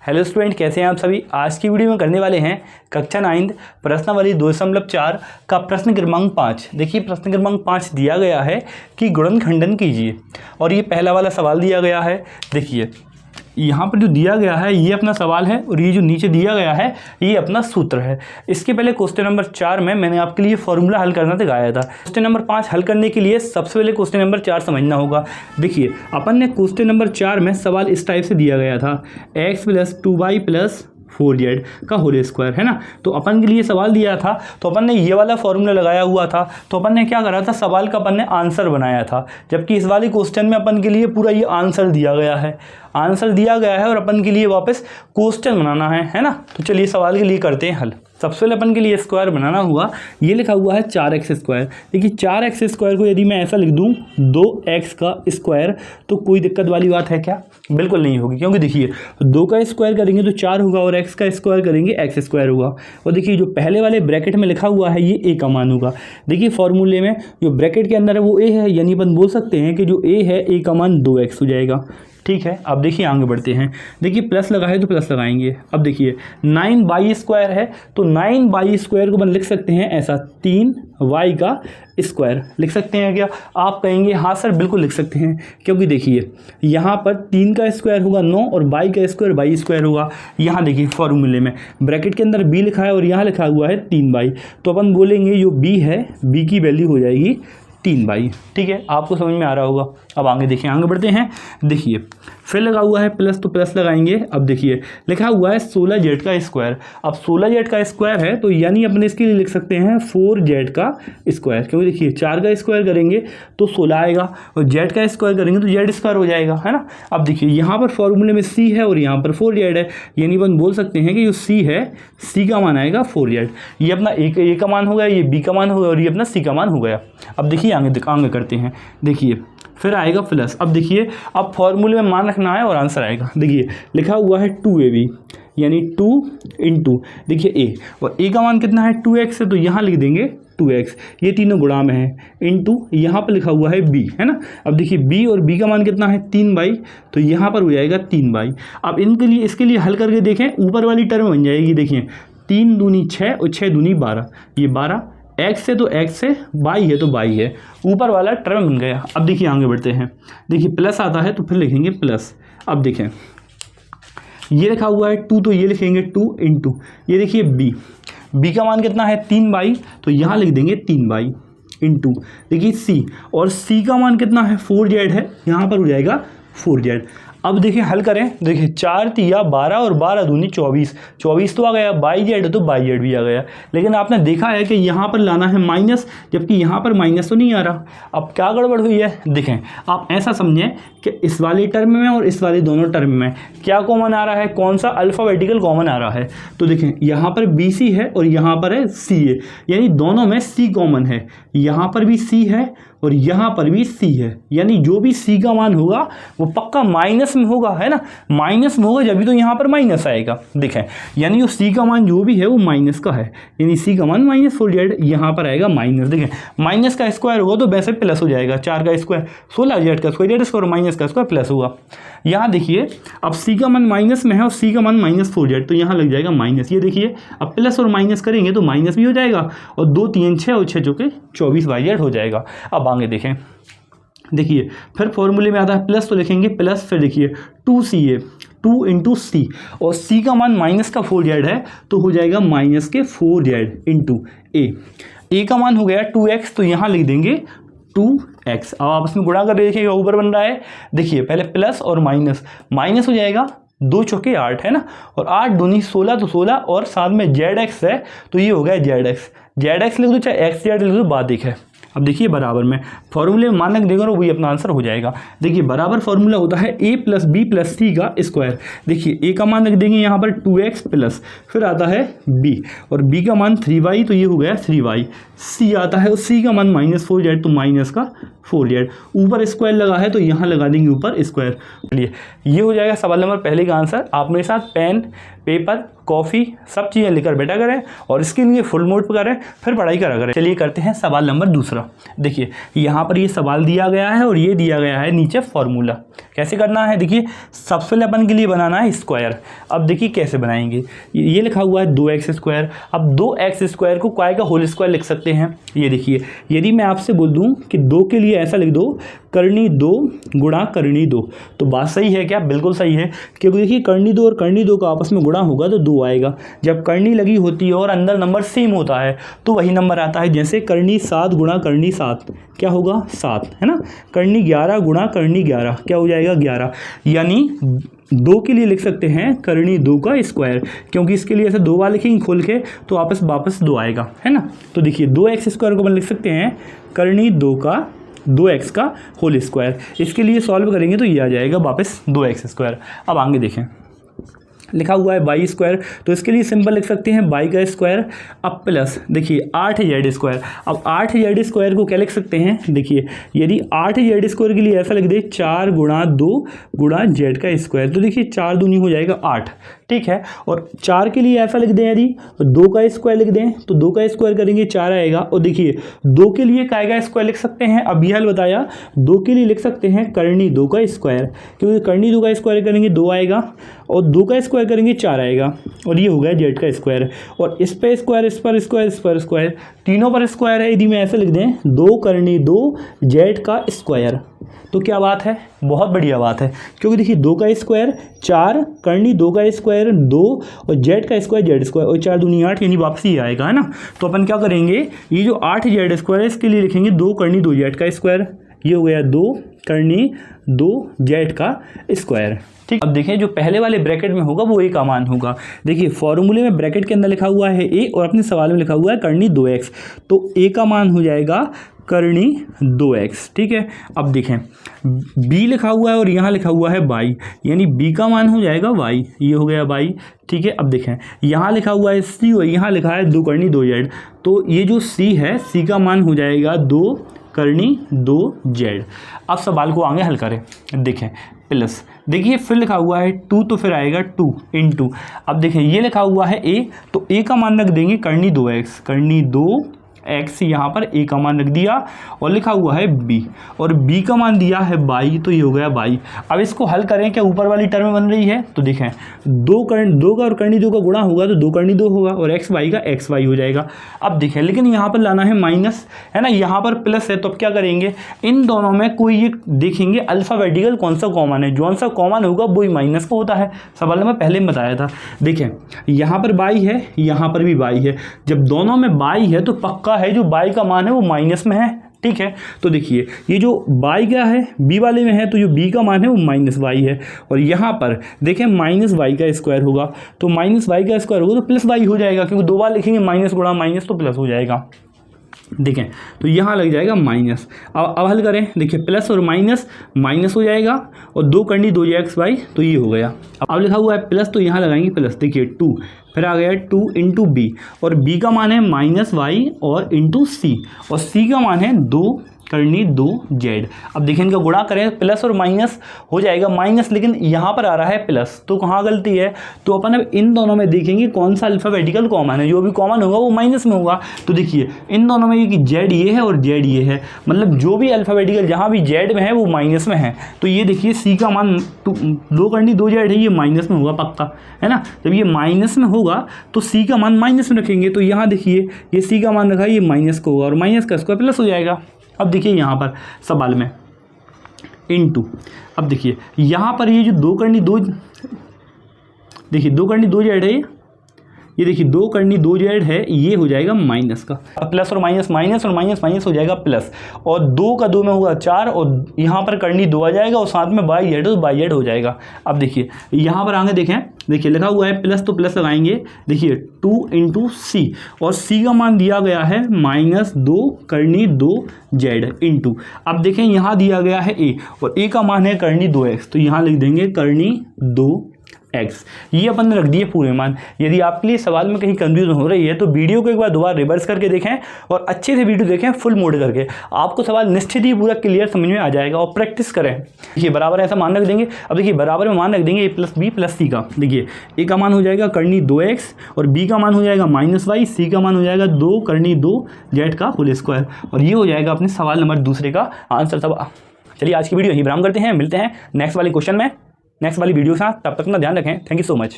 Hello student, कैसे हैं आप सभी। आज की वीडियो में करने वाले हैं कक्षा 9 प्रश्नावली 2.4 का प्रश्न क्रमांक 5। देखिए प्रश्न क्रमांक 5 दिया गया है कि गुणनखंडन कीजिए और ये पहला वाला सवाल दिया गया है। देखिए यहाँ पर जो दिया गया है ये अपना सवाल है और ये जो नीचे दिया गया है ये अपना सूत्र है। इसके पहले क्वेश्चन नंबर 4 में मैंने आपके लिए फॉर्मूला हल करना दिखाया था। क्वेश्चन नंबर 5 हल करने के लिए सबसे पहले क्वेश्चन नंबर 4 समझना होगा। देखिए अपन ने क्वेश्चन नंबर 4 में सवाल इस टाइप से दिया गया था, x + 2y + 4z का होल स्क्वायर, है ना। तो अपन के लिए सवाल दिया था तो अपन ने ये वाला फॉर्मूला लगाया हुआ था। तो अपन ने क्या करा था, सवाल का अपन ने आंसर बनाया था, जबकि इस वाले क्वेश्चन में अपन के लिए पूरा ये आंसर दिया गया है। आंसर दिया गया है और अपन के लिए वापस क्वेश्चन बनाना है ना। तो चलिए सवाल के लिए करते हैं हल। सबसे पहले अपन के लिए स्क्वायर बनाना हुआ, ये लिखा हुआ है 4x²। देखिए 4x² को यदि मैं ऐसा लिख दूं 2x का स्क्वायर, तो कोई दिक्कत वाली बात है क्या? बिल्कुल नहीं होगी, क्योंकि देखिए 2 का स्क्वायर करेंगे तो 4 होगा और x का स्क्वायर करेंगे x² होगा। और देखिए जो पहले वाले ब्रैकेट में लिखा हुआ है ये a का मान होगा। देखिए फॉर्मूले में जो ब्रैकेट के अंदर है वो a है, यानी अपन बोल सकते हैं कि जो a है a का मान 2x हो जाएगा। ठीक है, अब देखिए आगे बढ़ते हैं। देखिए प्लस लगा है तो प्लस लगाएंगे। अब देखिए 9y² है तो 9y² को अपन लिख सकते हैं ऐसा, 3y का स्क्वायर लिख सकते हैं क्या? आप कहेंगे हाँ सर बिल्कुल लिख सकते हैं, क्योंकि देखिए यहाँ पर 3 का स्क्वायर होगा 9 और y का स्क्वायर y² होगा। यहाँ देखिए फॉर्मूले में ब्रैकेट के अंदर b लिखा है और यहाँ लिखा हुआ है 3y, तो अपन बोलेंगे जो b है b की वैल्यू हो जाएगी 3y। ठीक है, आपको समझ में आ रहा होगा। अब आगे देखिए, आगे बढ़ते हैं। देखिए फिर लगा हुआ है प्लस तो प्लस लगाएंगे। अब देखिए लिखा हुआ है 16z का स्क्वायर। अब 16z का स्क्वायर है तो यानी अपने इसके लिए लिख सकते हैं 4z का स्क्वायर, क्योंकि देखिए 4 का स्क्वायर करेंगे तो 16 आएगा और z का स्क्वायर करेंगे तो z² हो जाएगा, है ना। अब देखिए यहाँ पर फॉर्मूले में c है और यहाँ पर 4z है, यानी अपन बोल सकते हैं कि जो c है c का मान आएगा 4z। ये अपना a का मान हो गया, ये b का मान हो गया और ये अपना c का मान हो गया। अब देखिए आगे करते हैं। देखिए फिर आएगा प्लस। अब देखिए अब फॉर्मूले में मान रखना है और आंसर आएगा। देखिए लिखा हुआ है 2ab, यानी 2 × देखिए a, और a का मान कितना है 2x है तो यहाँ लिख देंगे 2x, ये तीनों गुणा में है, इंटू यहाँ पर लिखा हुआ है b, है ना। अब देखिए b और b का मान कितना है 3y, तो यहाँ पर हो जाएगा 3y। अब इनके लिए इसके लिए हल करके देखें, ऊपर वाली टर्म बन जाएगी। देखिए 3 दूनी 6 और 6 दूनी 12, ये 12, x है तो x है, y है तो y है, ऊपर वाला टर्म बन गया। अब देखिए आगे बढ़ते हैं। देखिए प्लस आता है तो फिर लिखेंगे प्लस। अब देखें ये लिखा हुआ है 2 तो ये लिखेंगे 2 × ये देखिए b का मान कितना है 3y, तो यहाँ लिख देंगे 3y × देखिए c, और c का मान कितना है 4z है, यहाँ पर हो जाएगा 4z। अब देखिए हल करें। देखिए 4 तिया 12 और 12 दूनी 24, 24 तो आ गया, yz है तो yz भी आ गया। लेकिन आपने देखा है कि यहाँ पर लाना है माइनस, जबकि यहाँ पर माइनस तो नहीं आ रहा। अब क्या गड़बड़ हुई है? देखें आप ऐसा समझें कि इस वाले टर्म में और इस वाले दोनों टर्म में क्या कॉमन आ रहा है, कौन सा अल्फ़ाबेटिकल कॉमन आ रहा है। तो देखें यहाँ पर BC है और यहाँ पर है CA, यानी दोनों में C कॉमन है। यहाँ पर भी C है और यहाँ पर भी C है, यानी जो भी C का मान होगा वो पक्का माइनस में होगा, है ना। माइनस में होगा जब भी तो यहाँ पर माइनस आएगा। देखें यानी जो C का मान जो भी है वो माइनस का है, यानी C का मान -4z, यहाँ पर आएगा माइनस। देखें माइनस का स्क्वायर होगा तो वैसे प्लस हो जाएगा, 4 का स्क्वायर 16z का स्क्वायर z² और माइनस का स्क्वायर प्लस होगा। यहाँ देखिए अब C का मान माइनस में है और C का मान -4z, तो यहाँ लग जाएगा माइनस। ये देखिए अब प्लस और माइनस करेंगे तो माइनस भी हो जाएगा और 2 3 6 और 6 चौके 24y हो जाएगा। अब आगे देखें। देखिए फिर फॉर्मूले में आता है प्लस तो लिखेंगे प्लस, फिर देखिए 2ca 2 × c, और c का मान माइनस का 4z है तो हो जाएगा माइनस के 4z × a का मान हो गया 2x, तो यहाँ लिख देंगे 2x। अब आपस में गुणा कर देखिएगा ऊपर बन रहा है। देखिए पहले प्लस और माइनस हो जाएगा, 2 चौके 8, है ना, और 8 दूनी 16 तो 16, और साथ में zx है तो ये हो गया zx लिख दो चाहे xz लिख दो, बात एक है। अब देखिए बराबर में फॉर्मूले में मानक देगा और वही अपना आंसर हो जाएगा। देखिए बराबर फॉर्मूला होता है a + b + c का स्क्वायर। देखिए a का मान रख देंगे यहाँ पर 2x प्लस, फिर आता है b और b का मान 3y, तो ये हो गया 3y। c आता है और c का मान -4z, तो माइनस का 4z, ऊपर स्क्वायर लगा है तो यहाँ लगा देंगे ऊपर स्क्वायर। चलिए ये हो जाएगा सवाल नंबर पहले का आंसर। आप मेरे साथ पेन पेपर कॉफ़ी सब चीज़ें लेकर बैठा करें और इसके लिए फुल मोड पर करें, फिर पढ़ाई करा करें। चलिए करते हैं सवाल नंबर दूसरा। देखिए यहाँ पर ये सवाल दिया गया है और ये दिया गया है नीचे फॉर्मूला। कैसे करना है, देखिए सबसे पहले अपन के लिए बनाना है स्क्वायर। अब देखिए कैसे बनाएंगे, ये लिखा हुआ है 2x²। अब 2x² को काय का होल स्क्वायर लिख सकते हैं। ये देखिए यदि मैं आपसे बोल दूं कि 2 के लिए ऐसा लिख दो करनी 2 गुणा करनी 2, तो बात सही है क्या? बिल्कुल सही है, क्योंकि देखिए करनी 2 और करनी 2 का आपस में गुणा होगा तो 2 आएगा। जब करनी लगी होती है और अंदर नंबर सेम होता है तो वही नंबर आता है। जैसे करनी 7 गुणा करनी 7 क्या होगा? 7, है ना। करनी 11 गुणा करनी 11 क्या हो जाएगा? 11। यानी 2 के लिए लिख सकते हैं करनी 2 का स्क्वायर, क्योंकि इसके लिए ऐसे 2 बार लिखेंगे खोल के तो वापस 2 आएगा, है ना। तो देखिए 2x² को अपन लिख सकते हैं करनी 2x का होल स्क्वायर। इसके लिए सॉल्व करेंगे तो ये आ जाएगा वापस 2x²। अब आगे देखें, लिखा हुआ है y², तो इसके लिए सिंपल लिख सकते हैं y का स्क्वायर। अब प्लस देखिए 8z²। अब 8z² को क्या लिख सकते हैं? देखिए यदि 8z² के लिए ऐसा लिख दे 4 गुणा 2 गुणा z का स्क्वायर, तो देखिए 4 दूनी हो जाएगा 8, ठीक है। और 4 के लिए ऐसा लिख दें, यदि 2 का स्क्वायर लिख दें तो 2 का स्क्वायर करेंगे 4 आएगा। और देखिए 2 के लिए काय का स्क्वायर लिख सकते हैं, अभी हाल बताया। 2 के लिए लिख सकते हैं करनी 2 का स्क्वायर, क्योंकि करनी 2 का स्क्वायर करेंगे 2 आएगा और 2 का स्क्वायर करेंगे 4 आएगा, और ये हो गया जेड का स्क्वायर। और इस पे स्क्वायर, इस पर स्क्वायर, इस पर स्क्वायर, तीनों पर स्क्वायर है। यदि मैं ऐसे लिख दें 2 करनी 2 जेड का स्क्वायर, तो क्या बात है? बहुत बढ़िया बात है, क्योंकि देखिए 2 का स्क्वायर 4, करनी 2 का स्क्वायर 2 और जेड का स्क्वायर जेड स्क्वायर, और 4 दूनी 8, यानी वापसी आएगा, है ना। तो अपन क्या करेंगे, ये जो 8z² है इसके लिए लिखेंगे 2 करनी 2 जेड का स्क्वायर। ये हो गया 2 करनी 2 जेड का स्क्वायर, ठीक। अब देखिए जो पहले वाले ब्रैकेट में होगा वो a का मान होगा। देखिए फॉर्मूले में ब्रैकेट के अंदर लिखा हुआ है a और अपने सवाल में लिखा हुआ है करनी 2x, तो a का मान हो जाएगा करनी 2x, ठीक है। अब देखें b लिखा हुआ है और यहाँ लिखा हुआ है y, यानी b का मान हो जाएगा y। ये हो गया y, ठीक है। अब देखें यहाँ लिखा हुआ है c और यहाँ लिखा है 2 करनी 2z, तो ये जो c है c का मान हो जाएगा 2 करनी 2z। अब सवाल को आगे हल करें, देखें प्लस, देखिए फिर लिखा हुआ है 2, तो फिर आएगा 2 इंटू। अब देखें ये लिखा हुआ है a, तो a का मान रख देंगे करनी 2x, करनी 2x यहाँ पर a का मान रख दिया, और लिखा हुआ है b, और b का मान दिया है y, तो ये हो गया y। अब इसको हल करें, क्या ऊपर वाली टर्म बन रही है? तो देखें 2 का और करनी 2 का गुणा होगा तो 2 करनी 2 होगा, और x y का x y हो जाएगा। अब देखें लेकिन यहाँ पर लाना है माइनस, है ना, यहाँ पर प्लस है, तो अब क्या करेंगे, इन दोनों में कोई एक देखेंगे अल्फ़ाबेटिकल कौन सा कॉमन है, जो सा कॉमन होगा वही माइनस का होता है। सवाल में पहले बताया था। देखें यहाँ पर y है, यहाँ पर भी y है, जब दोनों में y है तो पक्का है जो y का मान है वो माइनस में है, ठीक है। तो देखिए ये जो y क्या है b वाले में है, तो जो b का मान है वो माइनस y है, और यहाँ पर देखें माइनस y का स्क्वायर होगा, तो माइनस y का स्क्वायर होगा तो प्लस y हो जाएगा, क्योंकि 2 बार लिखेंगे माइनस गुणा माइनस तो प्लस हो जाएगा। देखें तो यहाँ लग जाएगा माइनस। अब हल करें, देखिए प्लस और माइनस माइनस हो जाएगा, और 2 करनी 2x y, तो ये हो गया। अब लिखा हुआ है प्लस, तो यहाँ लगाएंगे प्लस, देखिए 2, फिर आ गया 2 इंटू बी, और b का मान है माइनस y और इंटू सी, और c का मान है 2 करनी 2z। अब देखिए इनका गुणा करें, प्लस और माइनस हो जाएगा माइनस, लेकिन यहाँ पर आ रहा है प्लस, तो कहाँ गलती है? तो अपन अब इन दोनों में देखेंगे कौन सा अल्फ़ाबेटिकल कॉमन है, जो भी कॉमन होगा वो माइनस में होगा। तो देखिए इन दोनों में ये कि z ये है और z ये है, मतलब जो भी अल्फ़ाबेटिकल जहाँ भी z में है वो माइनस में है। तो ये देखिए c का मान 2 करनी 2z है, ये माइनस में होगा पक्का, है ना। जब ये माइनस में होगा तो c का मान माइनस में रखेंगे, तो यहाँ देखिए ये c का मान रखा है, ये माइनस का होगा, और माइनस का स्क्वायर प्लस हो जाएगा। अब देखिए यहाँ पर सवाल में इनटू, अब देखिए यहाँ पर ये जो 2 करनी 2, देखिए 2 करनी 2z है, ये देखिए 2 करनी 2z है, ये हो जाएगा माइनस का। अब प्लस और माइनस, माइनस और माइनस माइनस हो जाएगा प्लस, और 2 का 2 में होगा 4, और यहाँ पर करनी 2 आ जाएगा, और साथ में बाई जेड, तो बाई जेड हो जाएगा। अब देखिए यहाँ पर आगे देखें, देखिए लिखा हुआ है प्लस, तो प्लस लगाएंगे, देखिए 2 इंटू सी, और सी का मान दिया गया है माइनस 2 करनी 2z इंटू। अब देखें यहाँ दिया गया है a, और a का मान है करनी 2x, तो यहाँ लिख देंगे करनी 2 एक्स, ये अपन ने रख दिए पूरे मान। यदि आपके लिए सवाल में कहीं कंफ्यूजन हो रही है तो वीडियो को एक बार दोबारा रिवर्स करके देखें और अच्छे से वीडियो देखें फुल मोड करके, आपको सवाल निश्चित ही पूरा क्लियर समझ में आ जाएगा। और प्रैक्टिस करें। देखिए बराबर ऐसा मान रख देंगे। अब देखिए बराबर में मान रख देंगे a प्लस बी प्लस सी का। देखिए a का मान हो जाएगा करनी 2x और b का मान हो जाएगा -y, c का मान हो जाएगा 2 करनी 2z का होल स्क्वायर। और ये हो जाएगा अपने सवाल नंबर दूसरे का आंसर। तब चलिए आज की वीडियो यहीं विराम करते हैं, मिलते हैं नेक्स्ट वाले क्वेश्चन में नेक्स्ट वाली वीडियो के साथ। तब तक अपना ध्यान रखें। Thank you so much.